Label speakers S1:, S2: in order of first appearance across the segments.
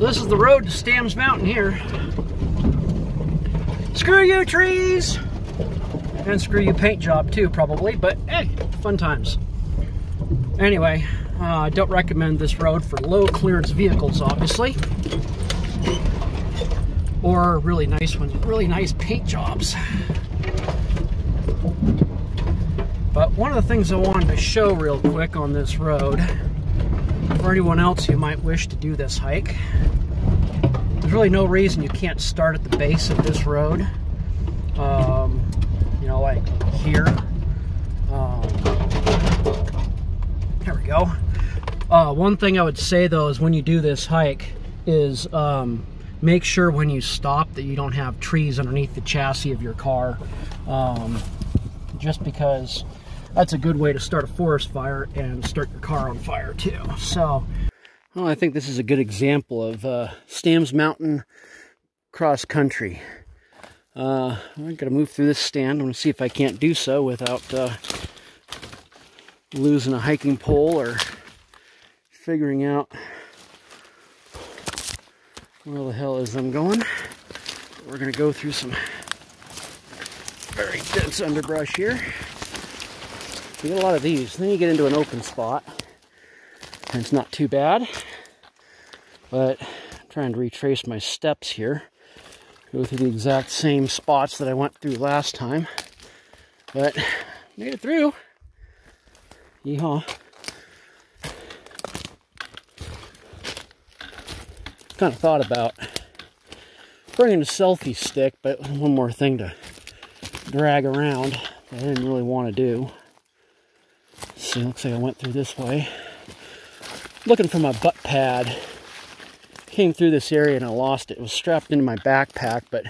S1: So this is the road to Stam's Mountain here. Screw you, trees! And screw you, paint job too, probably, but hey, fun times. Anyway, I don't recommend this road for low clearance vehicles, obviously. Or really nice ones, really nice paint jobs. But one of the things I wanted to show real quick on this road, for anyone else who might wish to do this hike, there's really no reason you can't start at the base of this road. You know, like here. There we go. One thing I would say though is when you do this hike is make sure when you stop that you don't have trees underneath the chassis of your car. Just because that's a good way to start a forest fire and start your car on fire too. So, well, I think this is a good example of Stam's Mountain cross country. I'm gonna move through this stand. I'm gonna see if I can't do so without losing a hiking pole or figuring out where the hell is I'm going. We're gonna go through some very dense underbrush here. You get a lot of these, then you get into an open spot, and it's not too bad. But I'm trying to retrace my steps here, go through the exact same spots that I went through last time, but made it through. Yeehaw. Kind of thought about bringing a selfie stick, but one more thing to drag around that I didn't really want to do. So it looks like I went through this way. Looking for my butt pad. Came through this area and I lost it. It was strapped into my backpack, but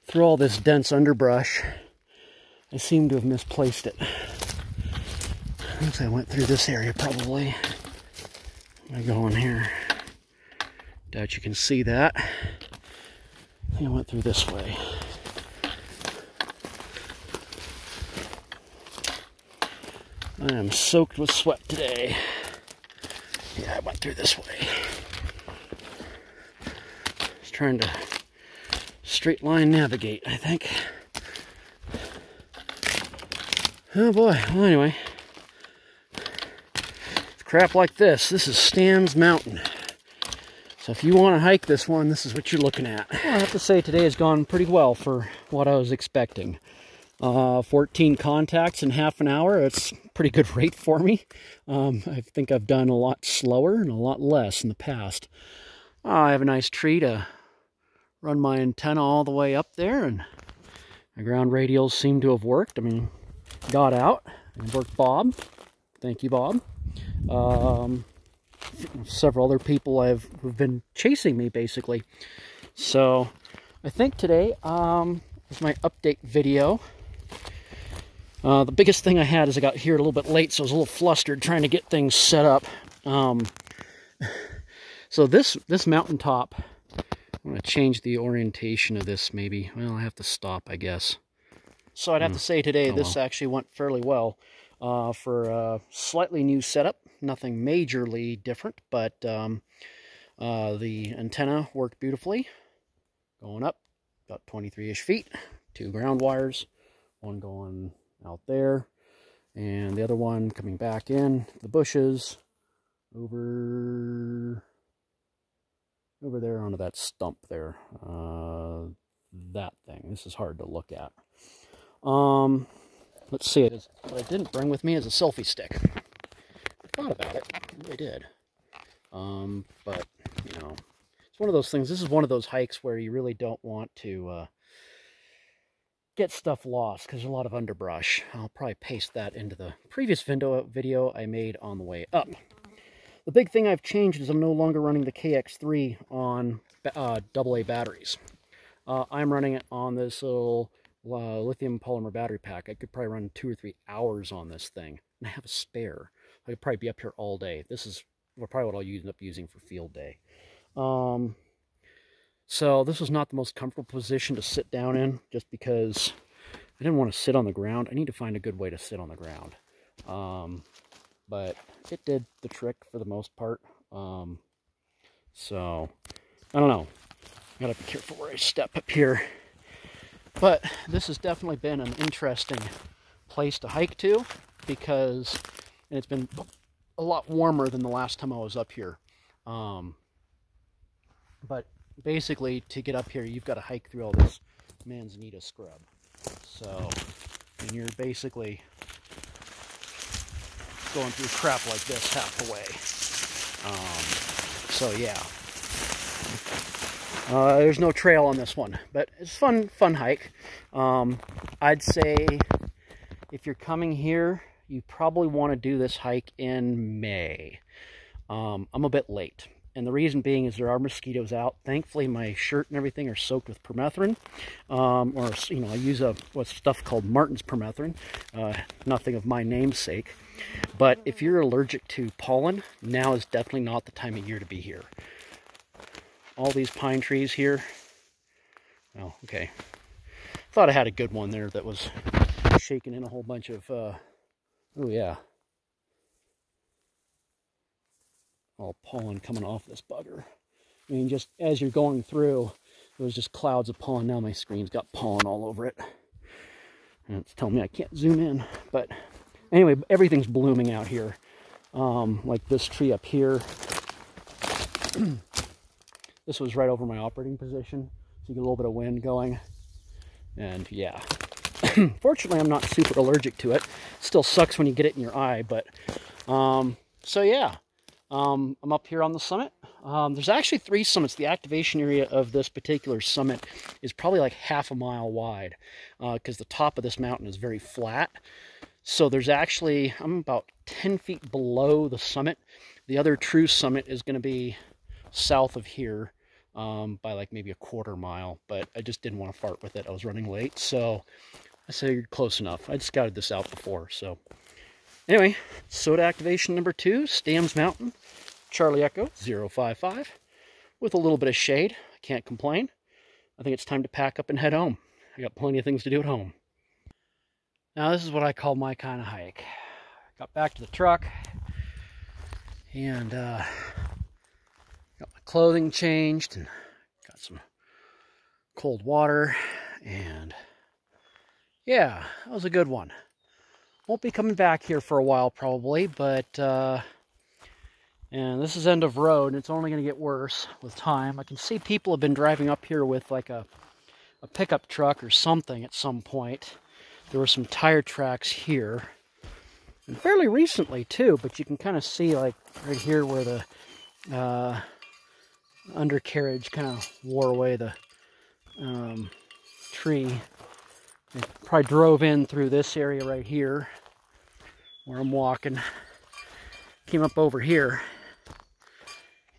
S1: through all this dense underbrush, I seem to have misplaced it. Looks like I went through this area probably. I go in here. Doubt you can see that. I think I went through this way. I am soaked with sweat today. Yeah, I went through this way. Just trying to straight line navigate, I think. Oh boy, well anyway. With crap like this is Stam's Mountain. So if you want to hike this one, this is what you're looking at. Well, I have to say today has gone pretty well for what I was expecting. 14 contacts in half an hour. It's a pretty good rate for me. I think I've done a lot slower and a lot less in the past. I have a nice tree to run my antenna all the way up there, and my ground radials seem to have worked. I mean, got out and worked Bob. Thank you, Bob. Several other people who've been chasing me, basically. So I think today is my update video. The biggest thing I had is I got here a little bit late, so I was a little flustered trying to get things set up. So this mountaintop, I'm going to change the orientation of this maybe. Well, I have to stop, I guess. So I'd have to say today this actually went fairly well for a slightly new setup. Nothing majorly different, but the antenna worked beautifully. Going up about 23-ish feet. 2 ground wires, one going out there, and the other one coming back in the bushes over there onto that stump there. That thing. This is hard to look at. Let's see. What I didn't bring with me is a selfie stick. I thought about it. I really did. But, you know, it's one of those things. This is one of those hikes where you really don't want to get stuff lost because there's a lot of underbrush. I'll probably paste that into the previous video I made on the way up. The big thing I've changed is I'm no longer running the KX3 on AA batteries. I'm running it on this little lithium polymer battery pack. I could probably run 2 or 3 hours on this thing, and I have a spare. I could probably be up here all day. This is probably what I'll end up using for field day. So this was not the most comfortable position to sit down in, just because I didn't want to sit on the ground. I need to find a good way to sit on the ground. But it did the trick for the most part. So I don't know. Gotta be careful where I step up here. But this has definitely been an interesting place to hike to, because it's been a lot warmer than the last time I was up here. But basically, to get up here, you've got to hike through all this manzanita scrub. So, and you're basically going through crap like this half the way. So yeah. There's no trail on this one, but it's fun hike. I'd say if you're coming here, you probably want to do this hike in May. I'm a bit late, and the reason being is there are mosquitoes out. Thankfully, my shirt and everything are soaked with permethrin, or you know, I use what's stuff called Martin's permethrin. Nothing of my namesake. But if you're allergic to pollen, now is definitely not the time of year to be here. All these pine trees here. Oh, okay. Thought I had a good one there that was shaking in a whole bunch of, oh yeah. All pollen coming off this bugger. I mean, just as you're going through, there was just clouds of pollen. Now my screen's got pollen all over it. And it's telling me I can't zoom in. But anyway, everything's blooming out here. Like this tree up here. This was right over my operating position, so you get a little bit of wind going. And yeah, fortunately I'm not super allergic to it. Still sucks when you get it in your eye, but so yeah, I'm up here on the summit. There's actually 3 summits. The activation area of this particular summit is probably like half a mile wide, because the top of this mountain is very flat. So there's actually, I'm about 10 feet below the summit. The other true summit is going to be south of here. By like maybe a quarter mile, but I just didn't want to fart with it. I was running late, so I figured close enough. I'd scouted this out before, so anyway, SOTA activation number 2, Stamms Mountain, Charlie Echo 055, with a little bit of shade. I can't complain. I think it's time to pack up and head home. I got plenty of things to do at home. Now this is what I call my kind of hike. Got back to the truck and got my clothing changed and got some cold water, and yeah, that was a good one. Won't be coming back here for a while probably, but and this is end of road, and it's only going to get worse with time. I can see people have been driving up here with like a pickup truck or something at some point. There were some tire tracks here, and fairly recently too, but you can kind of see like right here where the undercarriage kind of wore away the tree. They probably drove in through this area right here where I'm walking. Came up over here,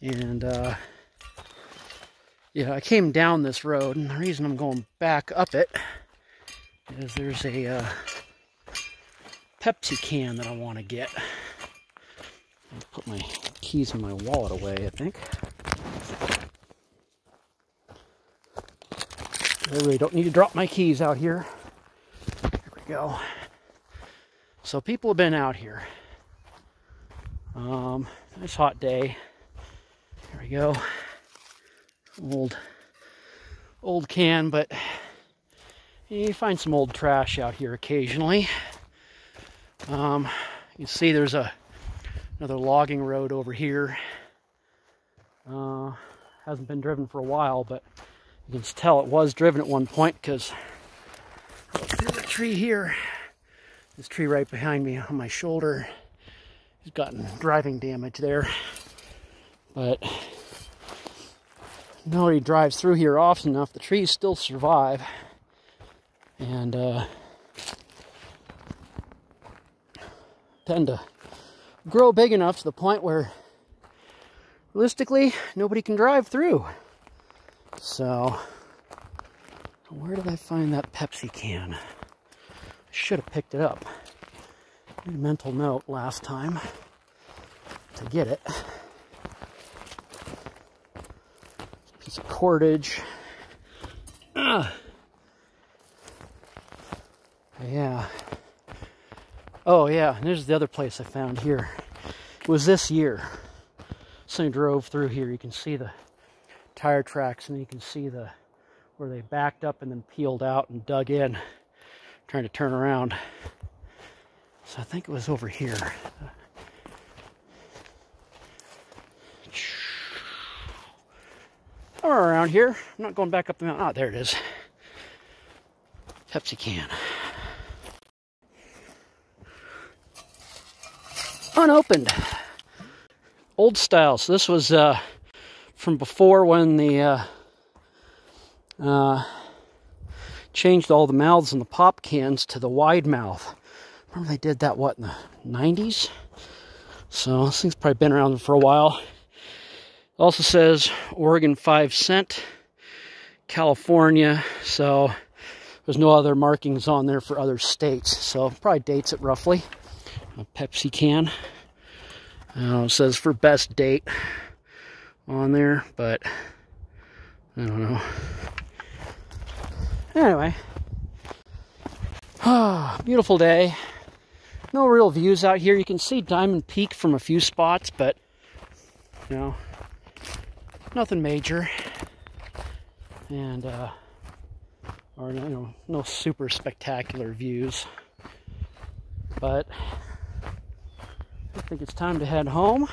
S1: and yeah, I came down this road, and the reason I'm going back up it is there's a Pepsi can that I want to get. I'll put my keys in my wallet away, I think. I really don't need to drop my keys out here. There we go. So people have been out here. Nice hot day. There we go. Old can, but you find some old trash out here occasionally. You can see there's another logging road over here. Hasn't been driven for a while, but you can tell it was driven at one point, because there's a tree here. This tree right behind me on my shoulder has gotten driving damage there. But nobody drives through here often enough. The trees still survive. And tend to grow big enough to the point where realistically nobody can drive through. So, where did I find that Pepsi can? I should have picked it up. Made a mental note last time to get it. Piece of cordage. Yeah. Oh yeah, and there's the other place I found here. It was this year. So I drove through here. You can see the tire tracks, and then you can see where they backed up and then peeled out and dug in, trying to turn around. So I think it was over here. Somewhere around here. I'm not going back up the mountain. Oh, there it is. Pepsi can. Unopened. Old style. So this was from before when the changed all the mouths in the pop cans to the wide mouth. Remember they did that, what, in the 90s? So this thing's probably been around for a while. It also says Oregon 5 cent, California, so there's no other markings on there for other states. So probably dates it roughly. A Pepsi can. It says for best date on there, but I don't know. Anyway. Beautiful day. No real views out here. You can see Diamond Peak from a few spots, but you know, nothing major. And or you know, no super spectacular views. But I think it's time to head home.